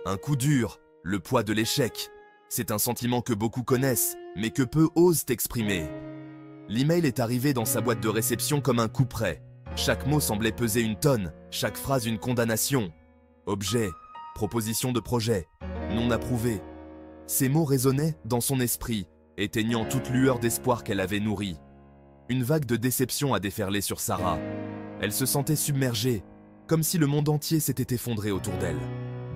Un coup dur, le poids de l'échec. C'est un sentiment que beaucoup connaissent, mais que peu osent exprimer. L'email est arrivé dans sa boîte de réception comme un coup près. Chaque mot semblait peser une tonne, chaque phrase une condamnation. Objet, proposition de projet, non approuvé. Ces mots résonnaient dans son esprit, éteignant toute lueur d'espoir qu'elle avait nourrie. Une vague de déception a déferlé sur Sarah. Elle se sentait submergée, comme si le monde entier s'était effondré autour d'elle.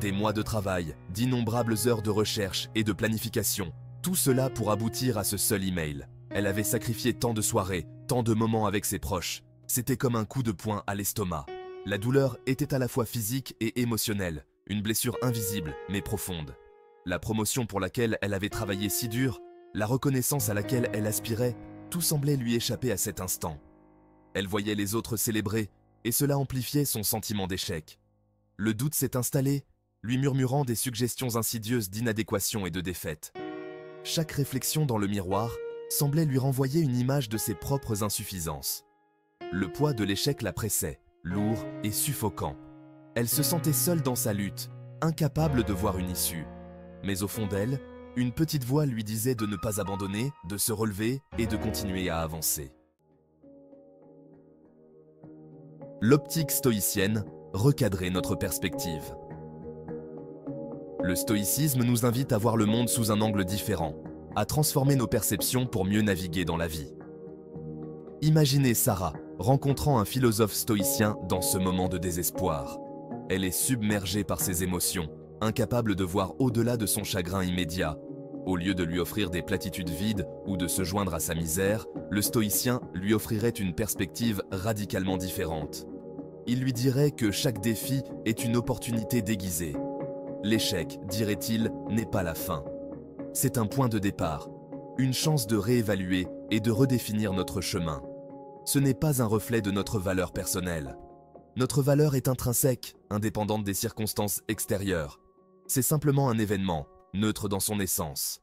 Des mois de travail, d'innombrables heures de recherche et de planification, tout cela pour aboutir à ce seul email. Elle avait sacrifié tant de soirées, tant de moments avec ses proches. C'était comme un coup de poing à l'estomac. La douleur était à la fois physique et émotionnelle, une blessure invisible mais profonde. La promotion pour laquelle elle avait travaillé si dur, la reconnaissance à laquelle elle aspirait, tout semblait lui échapper à cet instant. Elle voyait les autres célébrer, et cela amplifiait son sentiment d'échec. Le doute s'est installé, lui murmurant des suggestions insidieuses d'inadéquation et de défaite. Chaque réflexion dans le miroir semblait lui renvoyer une image de ses propres insuffisances. Le poids de l'échec la pressait, lourd et suffocant. Elle se sentait seule dans sa lutte, incapable de voir une issue. Mais au fond d'elle, une petite voix lui disait de ne pas abandonner, de se relever et de continuer à avancer. L'optique stoïcienne, recadrer notre perspective. Le stoïcisme nous invite à voir le monde sous un angle différent, à transformer nos perceptions pour mieux naviguer dans la vie. Imaginez Sarah rencontrant un philosophe stoïcien dans ce moment de désespoir. Elle est submergée par ses émotions, incapable de voir au-delà de son chagrin immédiat. Au lieu de lui offrir des platitudes vides ou de se joindre à sa misère, le stoïcien lui offrirait une perspective radicalement différente. Il lui dirait que chaque défi est une opportunité déguisée. L'échec, dirait-il, n'est pas la fin. C'est un point de départ, une chance de réévaluer et de redéfinir notre chemin. Ce n'est pas un reflet de notre valeur personnelle. Notre valeur est intrinsèque, indépendante des circonstances extérieures. C'est simplement un événement, neutre dans son essence.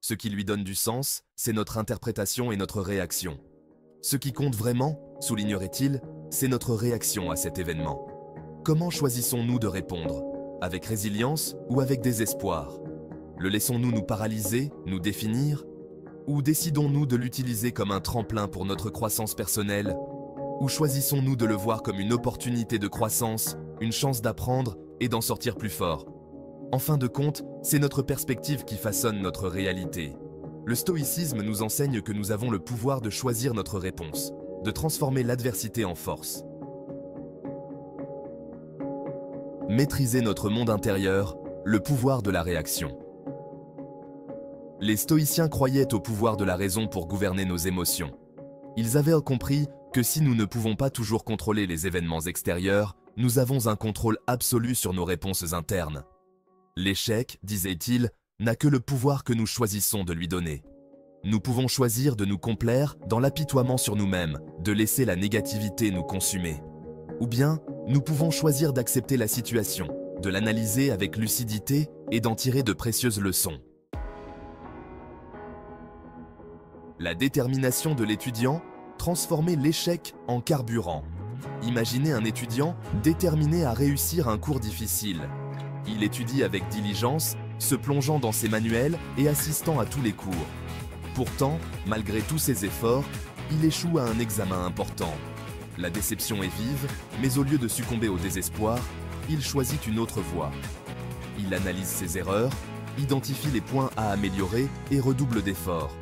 Ce qui lui donne du sens, c'est notre interprétation et notre réaction. Ce qui compte vraiment, soulignerait-il, c'est notre réaction à cet événement. Comment choisissons-nous de répondre ? Avec résilience ou avec désespoir? Le laissons-nous nous paralyser, nous définir? Ou décidons-nous de l'utiliser comme un tremplin pour notre croissance personnelle? Ou choisissons-nous de le voir comme une opportunité de croissance, une chance d'apprendre et d'en sortir plus fort? En fin de compte, c'est notre perspective qui façonne notre réalité. Le stoïcisme nous enseigne que nous avons le pouvoir de choisir notre réponse, de transformer l'adversité en force. Maîtriser notre monde intérieur, le pouvoir de la réaction. Les stoïciens croyaient au pouvoir de la raison pour gouverner nos émotions. Ils avaient compris que si nous ne pouvons pas toujours contrôler les événements extérieurs, nous avons un contrôle absolu sur nos réponses internes. L'échec, disait-il, n'a que le pouvoir que nous choisissons de lui donner. Nous pouvons choisir de nous complaire dans l'apitoiement sur nous-mêmes, de laisser la négativité nous consumer. Ou bien, nous pouvons choisir d'accepter la situation, de l'analyser avec lucidité et d'en tirer de précieuses leçons. La détermination de l'étudiant, transformer l'échec en carburant. Imaginez un étudiant déterminé à réussir un cours difficile. Il étudie avec diligence, se plongeant dans ses manuels et assistant à tous les cours. Pourtant, malgré tous ses efforts, il échoue à un examen important. La déception est vive, mais au lieu de succomber au désespoir, il choisit une autre voie. Il analyse ses erreurs, identifie les points à améliorer et redouble d'efforts.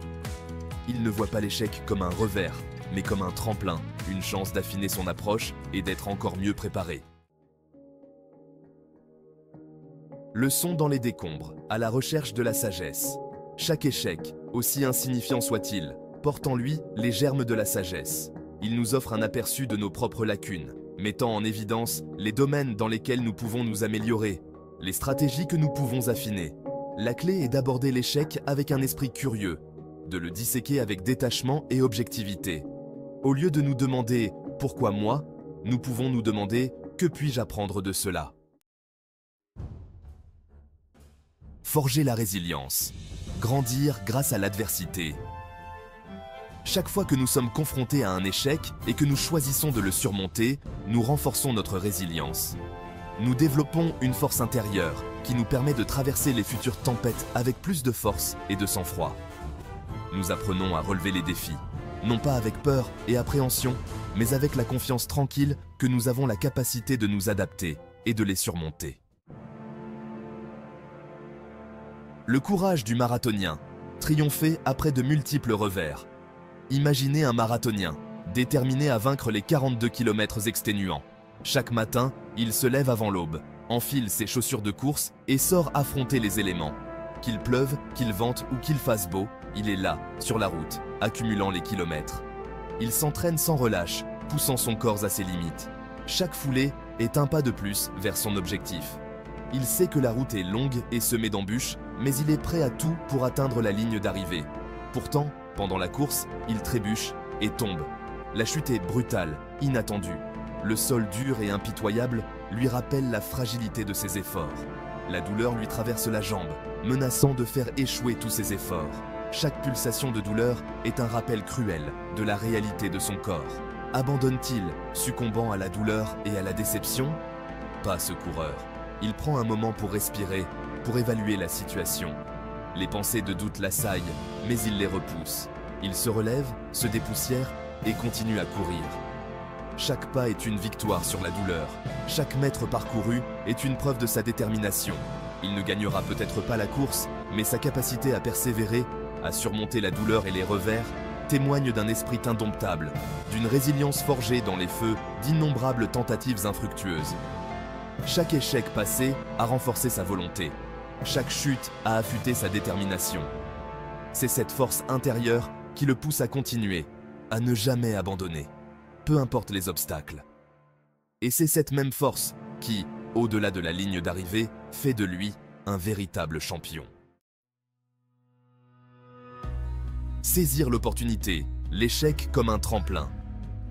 Il ne voit pas l'échec comme un revers, mais comme un tremplin, une chance d'affiner son approche et d'être encore mieux préparé. Leçon dans les décombres, à la recherche de la sagesse. Chaque échec, aussi insignifiant soit-il, porte en lui les germes de la sagesse. Il nous offre un aperçu de nos propres lacunes, mettant en évidence les domaines dans lesquels nous pouvons nous améliorer, les stratégies que nous pouvons affiner. La clé est d'aborder l'échec avec un esprit curieux, de le disséquer avec détachement et objectivité. Au lieu de nous demander « Pourquoi moi ?», nous pouvons nous demander « Que puis-je apprendre de cela ?» Forger la résilience. Grandir grâce à l'adversité. Chaque fois que nous sommes confrontés à un échec et que nous choisissons de le surmonter, nous renforçons notre résilience. nous développons une force intérieure qui nous permet de traverser les futures tempêtes avec plus de force et de sang-froid. Nous apprenons à relever les défis, non pas avec peur et appréhension, mais avec la confiance tranquille que nous avons la capacité de nous adapter et de les surmonter. Le courage du marathonien, triomphé après de multiples revers. Imaginez un marathonien, déterminé à vaincre les 42 km exténuants. Chaque matin, il se lève avant l'aube, enfile ses chaussures de course et sort affronter les éléments. Qu'il pleuve, qu'il vente ou qu'il fasse beau, il est là, sur la route, accumulant les kilomètres. Il s'entraîne sans relâche, poussant son corps à ses limites. Chaque foulée est un pas de plus vers son objectif. Il sait que la route est longue et semée d'embûches, mais il est prêt à tout pour atteindre la ligne d'arrivée. Pourtant, pendant la course, il trébuche et tombe. La chute est brutale, inattendue. Le sol dur et impitoyable lui rappelle la fragilité de ses efforts. La douleur lui traverse la jambe, menaçant de faire échouer tous ses efforts. Chaque pulsation de douleur est un rappel cruel de la réalité de son corps. Abandonne-t-il, succombant à la douleur et à la déception? Pas ce coureur. Il prend un moment pour respirer, pour évaluer la situation. Les pensées de doute l'assaillent, mais il les repousse. Il se relève, se dépoussière et continue à courir. Chaque pas est une victoire sur la douleur. Chaque mètre parcouru est une preuve de sa détermination. Il ne gagnera peut-être pas la course, mais sa capacité à persévérer, à surmonter la douleur et les revers, témoigne d'un esprit indomptable, d'une résilience forgée dans les feux d'innombrables tentatives infructueuses. Chaque échec passé a renforcé sa volonté. Chaque chute a affûté sa détermination. C'est cette force intérieure qui le pousse à continuer, à ne jamais abandonner, peu importe les obstacles. Et c'est cette même force qui, au-delà de la ligne d'arrivée, fait de lui un véritable champion. Saisir l'opportunité, l'échec comme un tremplin.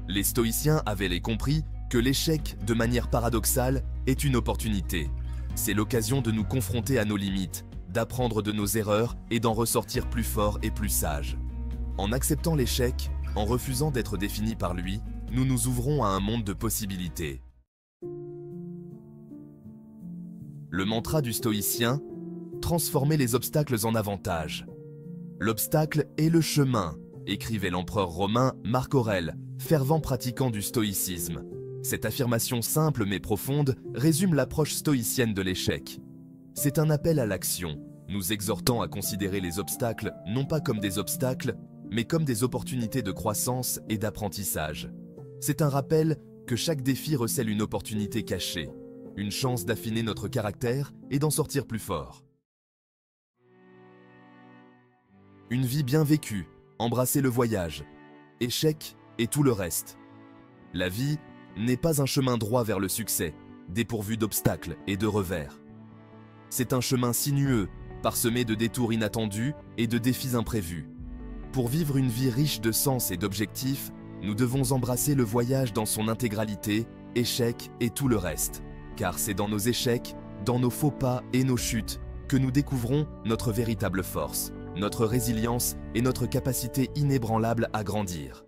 Les stoïciens avaient compris que l'échec, de manière paradoxale, est une opportunité. C'est l'occasion de nous confronter à nos limites, d'apprendre de nos erreurs et d'en ressortir plus forts et plus sages. En acceptant l'échec, en refusant d'être définis par lui, nous nous ouvrons à un monde de possibilités. Le mantra du stoïcien, transformer les obstacles en avantages. L'obstacle est le chemin, écrivait l'empereur romain Marc Aurèle, fervent pratiquant du stoïcisme. Cette affirmation simple mais profonde résume l'approche stoïcienne de l'échec. C'est un appel à l'action, nous exhortant à considérer les obstacles non pas comme des obstacles, mais comme des opportunités de croissance et d'apprentissage. C'est un rappel que chaque défi recèle une opportunité cachée, une chance d'affiner notre caractère et d'en sortir plus fort. Une vie bien vécue, embrasser le voyage, échec et tout le reste. La vie n'est pas un chemin droit vers le succès, dépourvu d'obstacles et de revers. C'est un chemin sinueux, parsemé de détours inattendus et de défis imprévus. Pour vivre une vie riche de sens et d'objectifs, nous devons embrasser le voyage dans son intégralité, échecs et tout le reste. Car c'est dans nos échecs, dans nos faux pas et nos chutes que nous découvrons notre véritable force, notre résilience et notre capacité inébranlable à grandir.